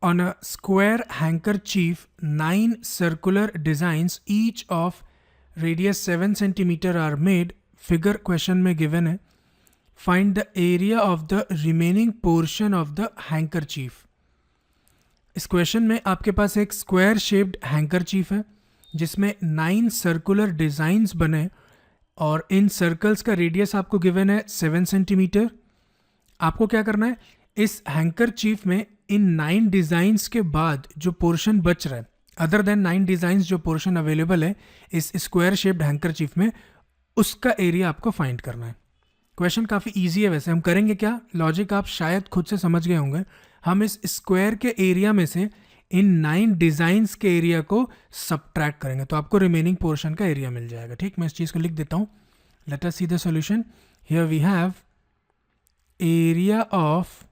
On a square handkerchief, 9 circular designs, each of radius 7 centimeter are made. Figure question में given है. Find the area of the remaining portion of the handkerchief. इस question में आपके पास एक square shaped handkerchief है जिसमें 9 circular designs बने और इन सर्कल्स का रेडियस आपको गिवन है 7 सेंटीमीटर. आपको क्या करना है, इस हैंकरचीफ में इन 9 डिजाइंस के बाद जो पोर्शन बच रहा है, अदर देन 9 डिजाइंस जो पोर्शन अवेलेबल है इस स्क्वायर शेप्ड हैंकरचीफ में, उसका एरिया आपको फाइंड करना है. क्वेश्चन काफ़ी इजी है. वैसे हम करेंगे क्या, लॉजिक आप शायद खुद से समझ गए होंगे. हम इस स्क्वायर के एरिया में से इन 9 डिजाइंस के एरिया को सबट्रैक्ट करेंगे तो आपको रिमेनिंग पोर्शन का एरिया मिल जाएगा. ठीक, मैं इस चीज़ को लिख देता हूँ. Let us see the solution. Here we have area of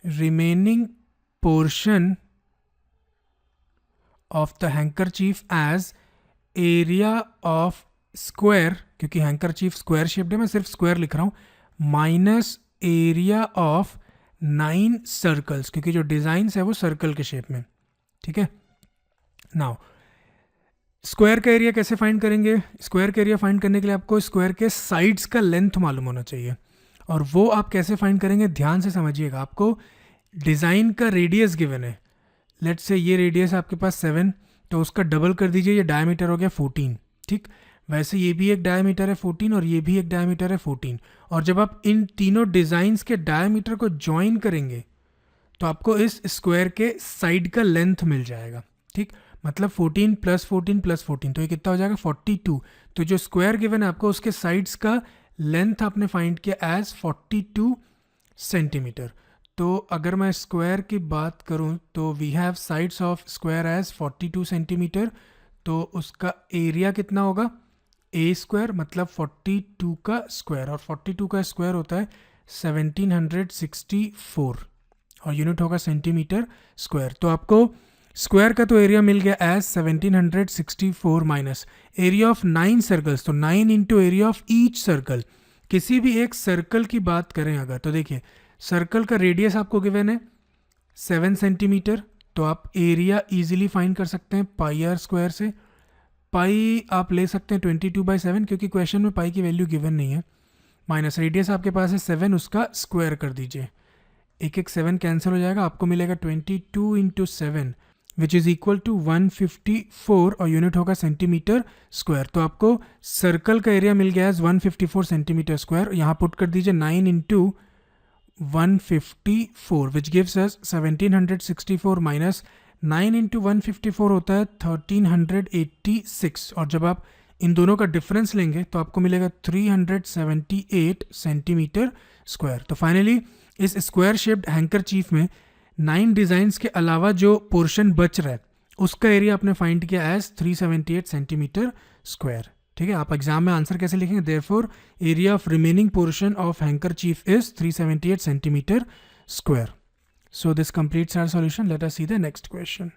remaining portion of the handkerchief as area of square, क्योंकि हैंकरचीफ स्क्वायर शेप्ड है, मैं सिर्फ स्क्वायर लिख रहा हूँ, माइनस एरिया ऑफ 9 सर्कल्स, क्योंकि जो डिजाइंस है वो सर्कल के शेप में. ठीक है. नाउ स्क्वायर का एरिया कैसे फाइंड करेंगे. स्क्वायर का एरिया फाइंड करने के लिए आपको स्क्वायर के साइड्स का लेंथ मालूम होना चाहिए. और वो आप कैसे फाइंड करेंगे, ध्यान से समझिएगा. आपको डिज़ाइन का रेडियस गिवन है. लेट्स से ये रेडियस आपके पास 7, तो उसका डबल कर दीजिए, ये डायमीटर हो गया 14. ठीक, वैसे ये भी एक डायमीटर है 14 और ये भी एक डायमीटर है 14. और जब आप इन तीनों डिज़ाइंस के डायमीटर को ज्वाइन करेंगे तो आपको इस स्क्वायर के साइड का लेंथ मिल जाएगा. ठीक, मतलब 14 + 14 + 14, तो ये कितना हो जाएगा 42. तो जो स्क्वायर गिवन है आपको उसके साइड्स का लेंथ आपने फाइंड किया एज 42 सेंटीमीटर. तो अगर मैं स्क्वायर की बात करूं तो we have sides of square as 42 centimetre. तो उसका एरिया कितना होगा, ए स्क्वायर, मतलब 42 का स्क्वायर, और 42 का स्क्वायर होता है 1764 और यूनिट होगा सेंटीमीटर स्क्वायर. तो आपको स्क्वायर का तो एरिया मिल गया as 1764 minus area of 9 circles, तो 9 into area of each circle. किसी भी एक सर्कल की बात करें अगर, तो देखिए सर्कल का रेडियस आपको गिवन है 7 सेंटीमीटर, तो आप एरिया इजीली फाइंड कर सकते हैं पाई आर स्क्वायर से. पाई आप ले सकते हैं 22/7, क्योंकि क्वेश्चन में पाई की वैल्यू गिवन नहीं है. माइनस रेडियस आपके पास है 7, उसका स्क्वायर कर दीजिए, एक 7 कैंसिल हो जाएगा, आपको मिलेगा 22 into 7 which is equal to 154 और यूनिट होगा सेंटीमीटर स्क्वायर. तो आपको सर्कल का एरिया मिल गया एज 154 सेंटीमीटर स्क्वायर. यहाँ पुट कर दीजिए 9 into 154 which gives us 1764 minus 9 into 154 होता है 1386. और जब आप इन दोनों का डिफरेंस लेंगे तो आपको मिलेगा 378 सेंटीमीटर स्क्वायर. तो फाइनली इस स्क्वायर शेप्ड हैंकरचीफ में 9 डिज़ाइंस के अलावा जो पोर्शन बच रहा है उसका एरिया आपने फाइंड किया एज 378 सेंटीमीटर स्क्वायर. ठीक है. आप एग्जाम में आंसर कैसे लिखेंगे, therefore area of remaining portion of handkerchief is 378 centimetre square. So this completes our solution. Let us see the next question.